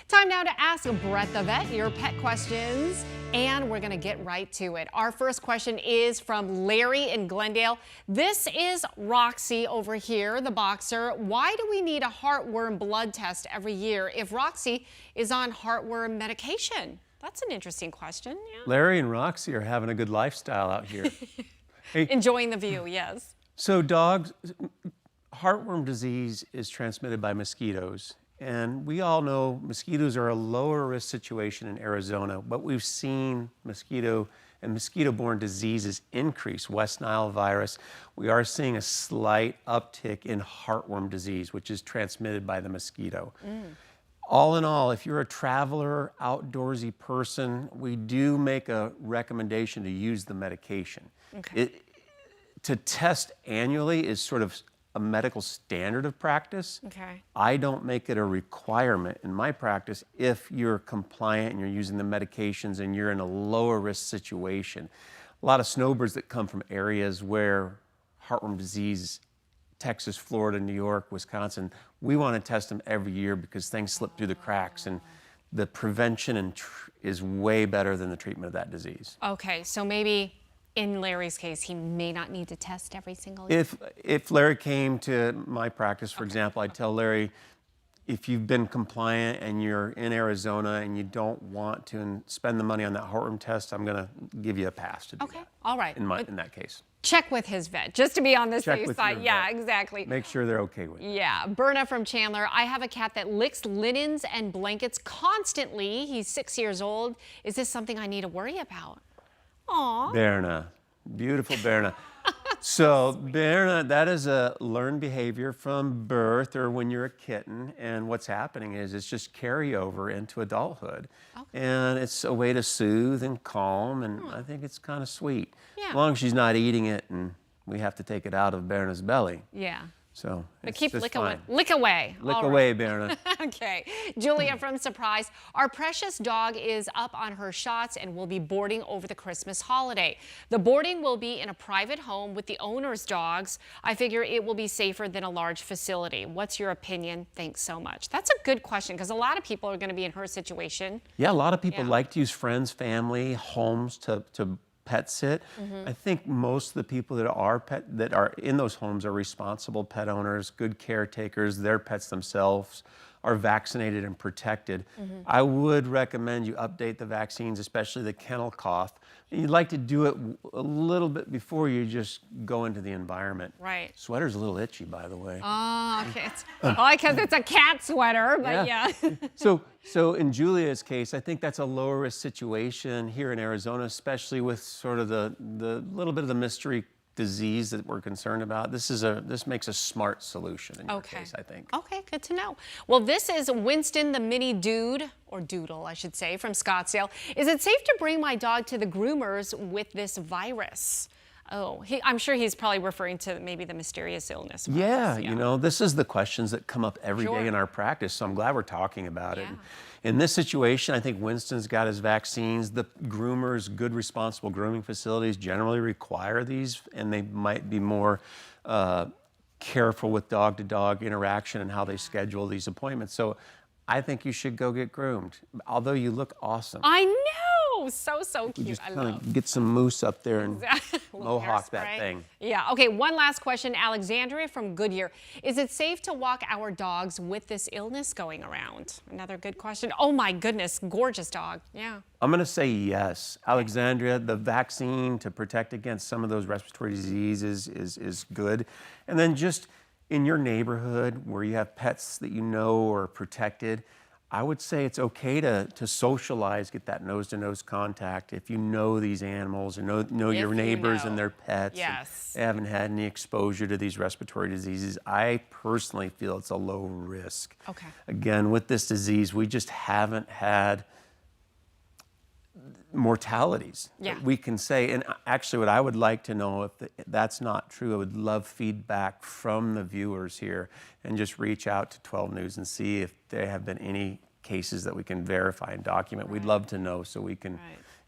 Time now to ask Brett the Vet your pet questions, and we're going to get right to it. Our first question is from Larry in Glendale. This is Roxy over here, the boxer. Why do we need a heartworm blood test every year if Roxy is on heartworm medication? That's an interesting question. Yeah. Larry and Roxy are having a good lifestyle out here. Hey, Enjoying the view, yes. so dogs, heartworm disease is transmitted by mosquitoes. And we all know mosquitoes are a lower risk situation in Arizona, but we've seen mosquito and mosquito-borne diseases increase. West Nile virus, we are seeing a slight uptick in heartworm disease, which is transmitted by the mosquito. All in all, if you're a traveler, outdoorsy person, we do make a recommendation to use the medication. Okay. To test annually is sort of a medical standard of practice. Okay. I don't make it a requirement in my practice if you're compliant and you're using the medications and you're in a lower risk situation. A lot of snowbirds that come from areas where heartworm disease, Texas, Florida, New York, Wisconsin, we want to test them every year because things slip through the cracks, and the prevention is way better than the treatment of that disease. Okay, so maybe in Larry's case, he may not need to test every single year. If Larry came to my practice, for example, I'd tell Larry, if you've been compliant and you're in Arizona and you don't want to spend the money on that heartworm test, I'm going to give you a pass to do that. All right. In that case. Check with his vet, just to be on the Check safe with side. your Yeah, vet. exactly. Make sure they're okay with it. Yeah, Berna from Chandler. I have a cat that licks linens and blankets constantly. He's 6 years old. Is this something I need to worry about? Aw. Berna, beautiful Berna. So Berna, that is a learned behavior from birth or when you're a kitten, and what's happening is it's just carryover into adulthood. And it's a way to soothe and calm, and I think it's kind of sweet. Yeah. As long as she's not eating it and we have to take it out of Berna's belly. Yeah. So But it's keep just lick fine. away. Lick away. Lick All away, right. Berna. Okay. Julia from Surprise. Our precious dog is up on her shots and will be boarding over the Christmas holiday. The boarding will be in a private home with the owner's dogs. I figure it will be safer than a large facility. What's your opinion? Thanks so much. That's a good question because a lot of people are going to be in her situation. Yeah, a lot of people Yeah. like to use friends, family, homes to pet sit. I think most of the people that are in those homes are responsible pet owners, good caretakers. Their pets themselves are vaccinated and protected. I would recommend you update the vaccines, especially the kennel cough. You'd like to do it a little bit before you just go into the environment. Right. Sweater's a little itchy, by the way. Oh, okay. Because it's a cat sweater, but yeah. So in Julia's case, I think that's a lower risk situation here in Arizona, especially with sort of the little bit of the mystery disease that we're concerned about. This makes a smart solution in your case, I think. Okay, good to know. Well, this is Winston the mini dude, or doodle, I should say, from Scottsdale. Is it safe to bring my dog to the groomers with this virus? Oh, I'm sure he's probably referring to maybe the mysterious illness virus. Yeah, you know, this is the questions that come up every Sure. day in our practice, so I'm glad we're talking about it. Yeah. In this situation, I think Winston's got his vaccines. The groomers, good responsible grooming facilities generally require these, and they might be more careful with dog-to-dog interaction and how they schedule these appointments. So I think you should go get groomed, although you look awesome. I know! So cute. Just I kind love of get some mousse up there and Little mohawk that hairspray. thing. Yeah, okay, one last question. Alexandria from Goodyear. Is it safe to walk our dogs with this illness going around? Another good question. Oh my goodness, gorgeous dog. Yeah. I'm going to say yes. Alexandria, the vaccine to protect against some of those respiratory diseases is good. And then just in your neighborhood where you have pets that you know are protected, I would say it's okay to socialize, get that nose-to-nose contact if you know these animals or know your neighbors and their pets. Yes. And they haven't had any exposure to these respiratory diseases. I personally feel it's a low risk. Okay. Again, with this disease, we just haven't had mortalities that we can say. And actually, what I would like to know, if that's not true, I would love feedback from the viewers here and just reach out to 12 News and see if there have been any cases that we can verify and document. We'd love to know so we can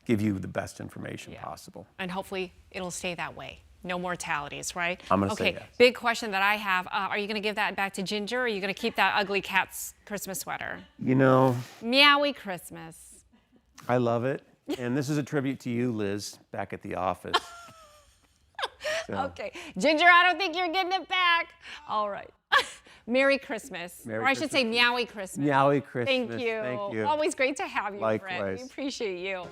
give you the best information possible. And hopefully it'll stay that way. No mortalities, right? I'm gonna say okay, yes. big question that I have. Are you going to give that back to Ginger, or are you going to keep that ugly cat's Christmas sweater? You know, Meowy Christmas. I love it. And this is a tribute to you, Liz, back at the office. So, Okay, Ginger, I don't think you're getting it back. All right. Merry Christmas. Merry or I should say Christmas. Meowy Christmas. Meowy Christmas. Thank you. Thank you. Always great to have you, Fred. Likewise. We appreciate you.